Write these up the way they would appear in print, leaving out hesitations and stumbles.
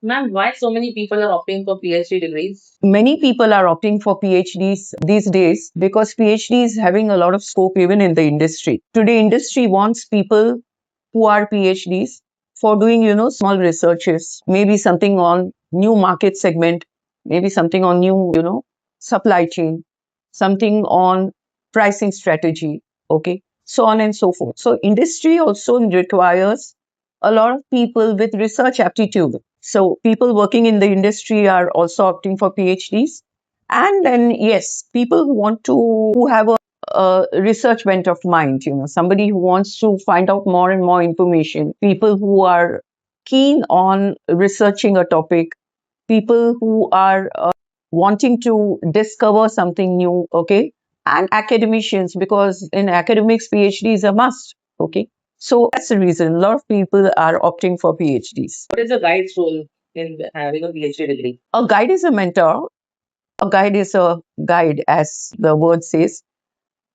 Ma'am, why so many people are opting for PhD degrees? Many people are opting for PhDs these days because PhD is having a lot of scope even in the industry. Today, industry wants people who are PhDs for doing, small researches, maybe something on new market segment, maybe something on new, supply chain, something on pricing strategy, okay, so on and so forth. So industry also requires a lot of people with research aptitude. So people working in the industry are also opting for PhDs. And then, yes, people who want to, who have a research bent of mind, somebody who wants to find out more and more information, people who are keen on researching a topic, people who are wanting to discover something new, okay, and academicians, because in academics, PhD is a must, okay. So that's the reason a lot of people are opting for PhDs. What is a guide's role in having a PhD degree? A guide is a mentor, a guide is a guide, as the word says.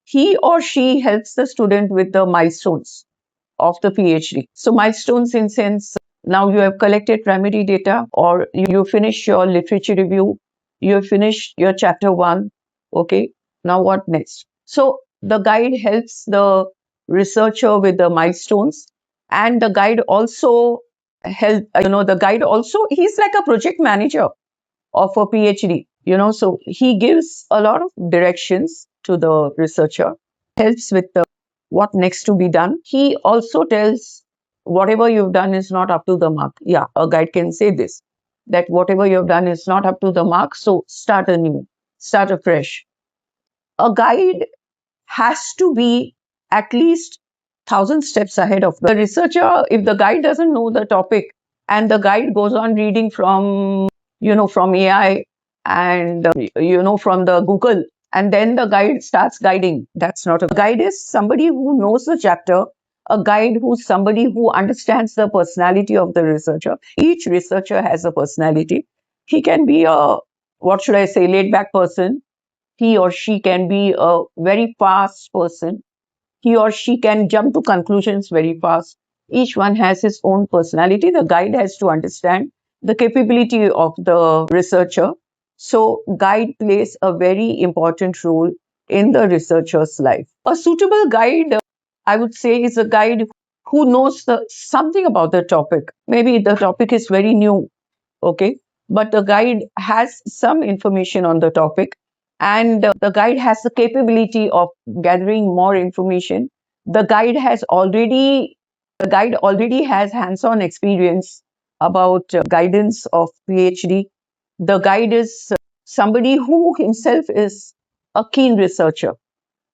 He or she helps the student with the milestones of the PhD. So milestones in sense, now you have collected primary data or you finish your literature review, you have finished your chapter one. Okay, now what next? So the guide helps the researcher with the milestones, and the guide also the guide also, he's like a project manager of a PhD, so he gives a lot of directions to the researcher, helps with the what next to be done. He also tells whatever you've done is not up to the mark. Yeah, a guide can say this, that whatever you've done is not up to the mark, so start anew, start afresh. A guide has to be at least 1,000 steps ahead of the researcher. If the guide doesn't know the topic and the guide goes on reading from AI and from the Google, and then the guide starts guiding, that's not a guide. Is somebody who knows the chapter. A guide who's somebody who understands the personality of the researcher. Each researcher has a personality. He can be a, what should I say, laid back person. He or she can be a very fast person. He or she can jump to conclusions very fast. Each one has his own personality. The guide has to understand the capability of the researcher. So, guide plays a very important role in the researcher's life. A suitable guide, I would say, is a guide who knows something about the topic. Maybe the topic is very new, okay, but the guide has some information on the topic, and the guide has the capability of gathering more information. The guide already has hands-on experience about guidance of PhD. The guide is somebody who himself is a keen researcher.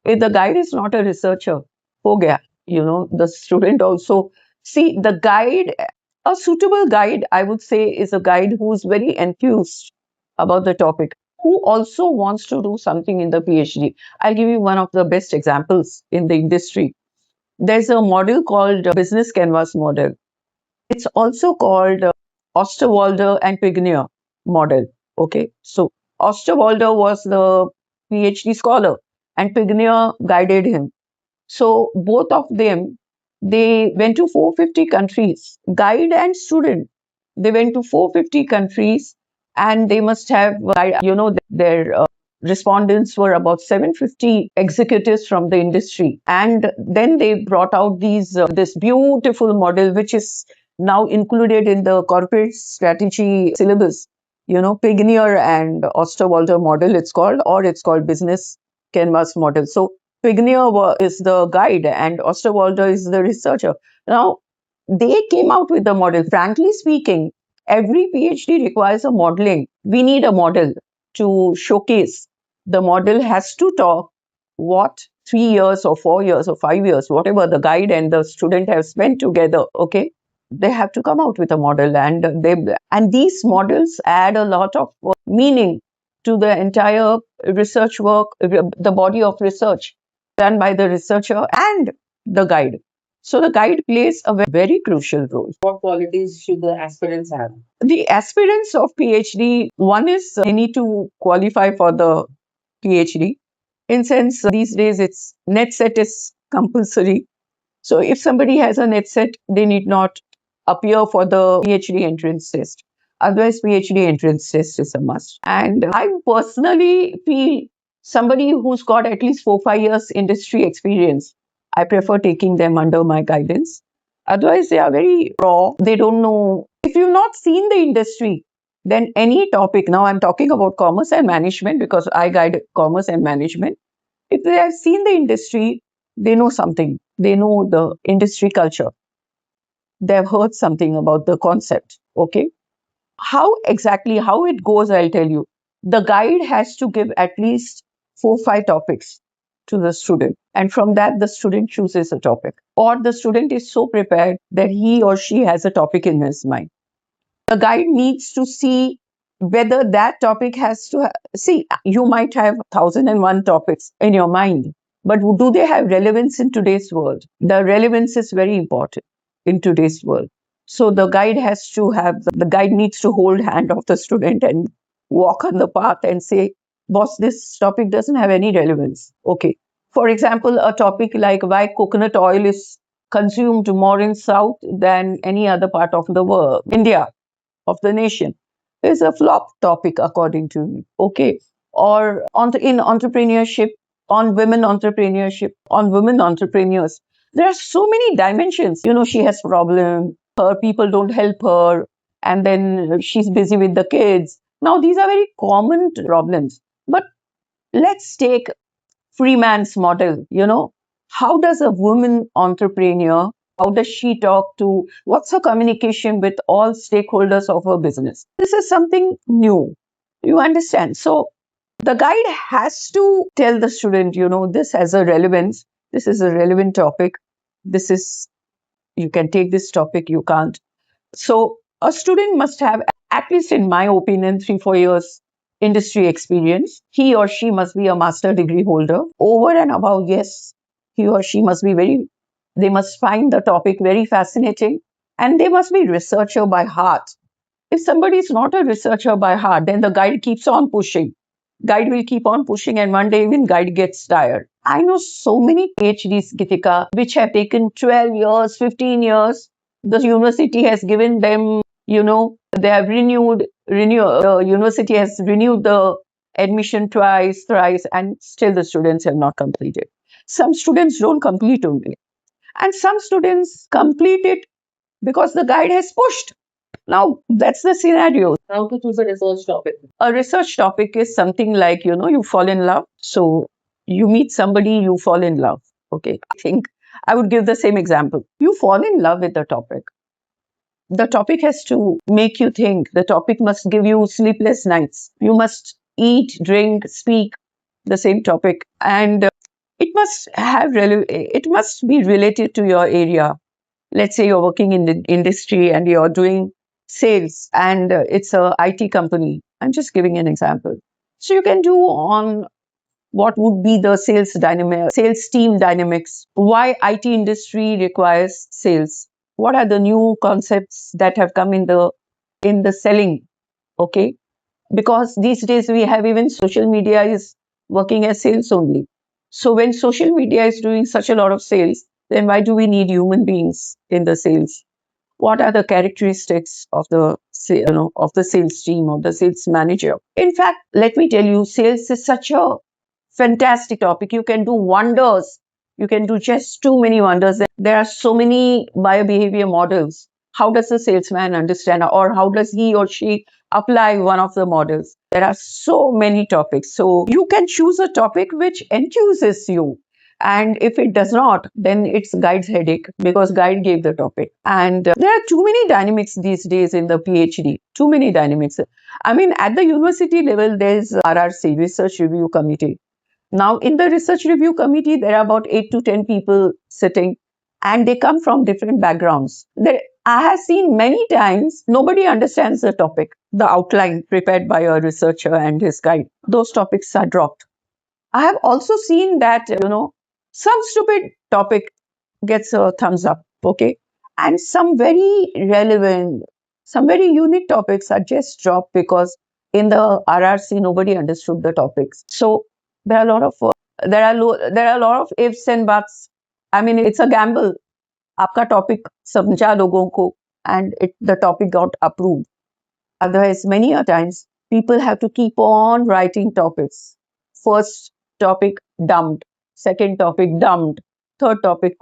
If the guide is not a researcher, ho gaya, the student also. See, the guide, a suitable guide, I would say, is a guide who's very enthused about the topic, who also wants to do something in the PhD. I'll give you one of the best examples in the industry. There's a model called business canvas model. It's also called Osterwalder and Pignier model. Okay, so Osterwalder was the PhD scholar, and Pignier guided him. So both of them, they went to 450 countries, guide and student. They went to 450 countries, and they must have, their respondents were about 750 executives from the industry. And then they brought out this beautiful model, which is now included in the corporate strategy syllabus. Pignier and Osterwalder model, it's called, or it's called business canvas model. So Pignier is the guide and Osterwalder is the researcher. Now, they came out with the model. Frankly speaking, every PhD requires a modeling. We need a model to showcase. The model has to talk what 3 years or 4 years or 5 years, whatever the guide and the student have spent together, okay? They have to come out with a model, and these models add a lot of meaning to the entire research work, the body of research done by the researcher and the guide. So the guide plays a very crucial role. What qualities should the aspirants have? The aspirants of PhD, one is they need to qualify for the PhD. In sense, these days it's net set is compulsory. So if somebody has a net set, they need not appear for the PhD entrance test. Otherwise, PhD entrance test is a must. And I personally feel somebody who's got at least 4 5 years industry experience, I prefer taking them under my guidance. Otherwise, they are very raw. They don't know. If you've not seen the industry, then any topic, now I'm talking about commerce and management because I guide commerce and management. If they have seen the industry, they know something. They know the industry culture. They've heard something about the concept. Okay. How it goes, I'll tell you. The guide has to give at least 4 5 topics to the student, and from that the student chooses a topic, or the student is so prepared that he or she has a topic in his mind. The guide needs to see whether that topic has to see, you might have 1001 topics in your mind, but do they have relevance in today's world? The relevance is very important in today's world. So the guide needs to hold hand of the student and walk on the path and say, boss, this topic doesn't have any relevance. Okay. For example, a topic like why coconut oil is consumed more in South than any other part of the world, India, of the nation, is a flop topic according to me. Okay. Or in entrepreneurship, on women entrepreneurs, there are so many dimensions. She has problem, her people don't help her, and then she's busy with the kids. Now these are very common problems. But let's take Freeman's model. How does a woman entrepreneur, how does she talk to, what's her communication with all stakeholders of her business? This is something new. You understand? So the guide has to tell the student, this has a relevance. This is a relevant topic. You can take this topic, you can't. So a student must have, at least in my opinion, 3 4 years industry experience. He or she must be a master degree holder. Over and above, yes, he or she must be they must find the topic very fascinating, and they must be researcher by heart. If somebody is not a researcher by heart, then the guide keeps on pushing. Guide will keep on pushing, and one day even guide gets tired. I know so many PhDs, Gitika, which have taken 12 years, 15 years. The university has given them, they have the university has renewed the admission twice, thrice, and still the students have not completed. Some students don't complete only, and some students complete it because the guide has pushed. Now, that's the scenario. How to choose a research topic? A research topic is something like, you fall in love. So you meet somebody, you fall in love. Okay. I think I would give the same example. You fall in love with the topic. The topic has to make you think. The topic must give you sleepless nights. You must eat, drink, speak the same topic. And it must be related to your area. Let's say you're working in the industry and you're doing sales, and it's a IT company. I'm just giving an example. So you can do on what would be the sales team dynamics, why IT industry requires sales, what are the new concepts that have come in the selling. Okay. Because these days we have even social media is working as sales only. So when social media is doing such a lot of sales, then why do we need human beings in the sales? What are the characteristics of of the sales team or the sales manager? In fact, let me tell you, sales is such a fantastic topic. You can do wonders. You can do just too many wonders. There are so many biobehavior models. How does a salesman understand, or how does he or she apply one of the models? There are so many topics. So you can choose a topic which enthuses you. And if it does not, then it's guide's headache because guide gave the topic. And there are too many dynamics these days in the PhD. Too many dynamics. I mean, at the university level, there's RRC, Research Review Committee. Now, in the research review committee, there are about 8 to 10 people sitting, and they come from different backgrounds. I have seen many times nobody understands the topic, the outline prepared by a researcher and his guide. Those topics are dropped. I have also seen that, some stupid topic gets a thumbs up, okay? And some very relevant, some very unique topics are just dropped because in the RRC nobody understood the topics. So there are a lot of there are a lot of ifs and buts. I mean, it's a gamble. आपका topic समझा लोगों को, and the topic got approved. Otherwise, many a times people have to keep on writing topics. First topic dumped, second topic dumped, third topic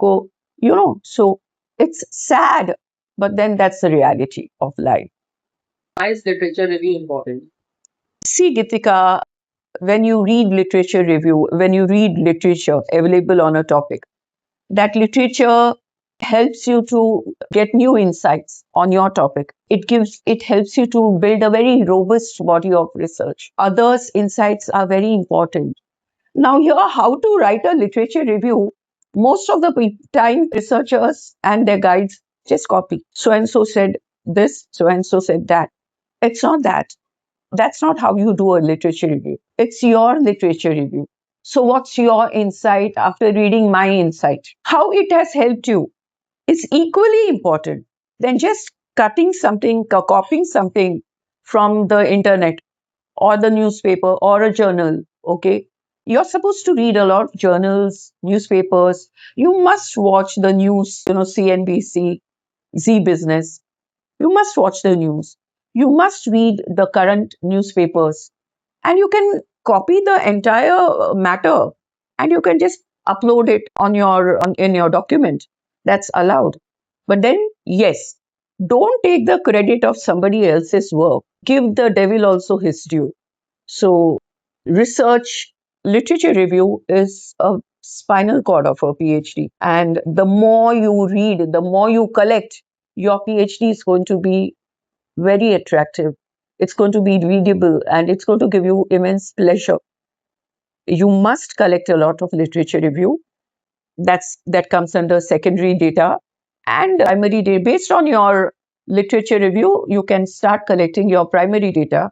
so it's sad, but then that's the reality of life. Why is literature review important? See, Gitika, when you read literature review, when you read literature available on a topic, that literature helps you to get new insights on your topic. It helps you to build a very robust body of research. Others' insights are very important. Now, here, how to write a literature review? Most of the time, researchers and their guides just copy. So and so said this, so and so said that. It's not that. That's not how you do a literature review. It's your literature review. So, what's your insight after reading my insight? How it has helped you is equally important than just cutting something, copying something from the internet or the newspaper or a journal. Okay. You're supposed to read a lot of journals, newspapers. You must watch the news, CNBC, Z Business. You must watch the news. You must read the current newspapers, and you can copy the entire matter, and you can just upload it in your document. That's allowed. But then, yes, don't take the credit of somebody else's work. Give the devil also his due. So, research literature review is a spinal cord of a PhD. And the more you read, the more you collect, your PhD is going to be very attractive. It's going to be readable and it's going to give you immense pleasure. You must collect a lot of literature review. That comes under secondary data and primary data. Based on your literature review, you can start collecting your primary data.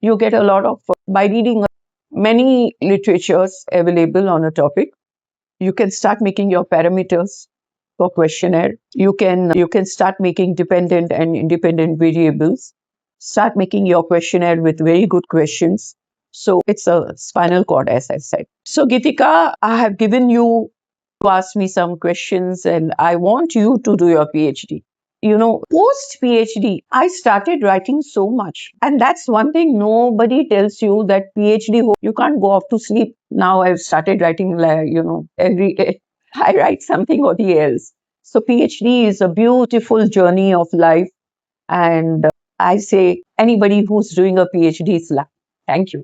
You get a lot of by reading many literatures available on a topic. You can start making your parameters for questionnaire. You can start making dependent and independent variables. Start making your questionnaire with very good questions. So it's a spinal cord, as I said. So Gitika, I have given you to ask me some questions, and I want you to do your PhD. Post PhD, I started writing so much. And that's one thing nobody tells you, that PhD, you can't go off to sleep. Now I've started writing, like, every day. I write something or the else. So PhD is a beautiful journey of life. And I say anybody who's doing a PhD is lucky. Thank you.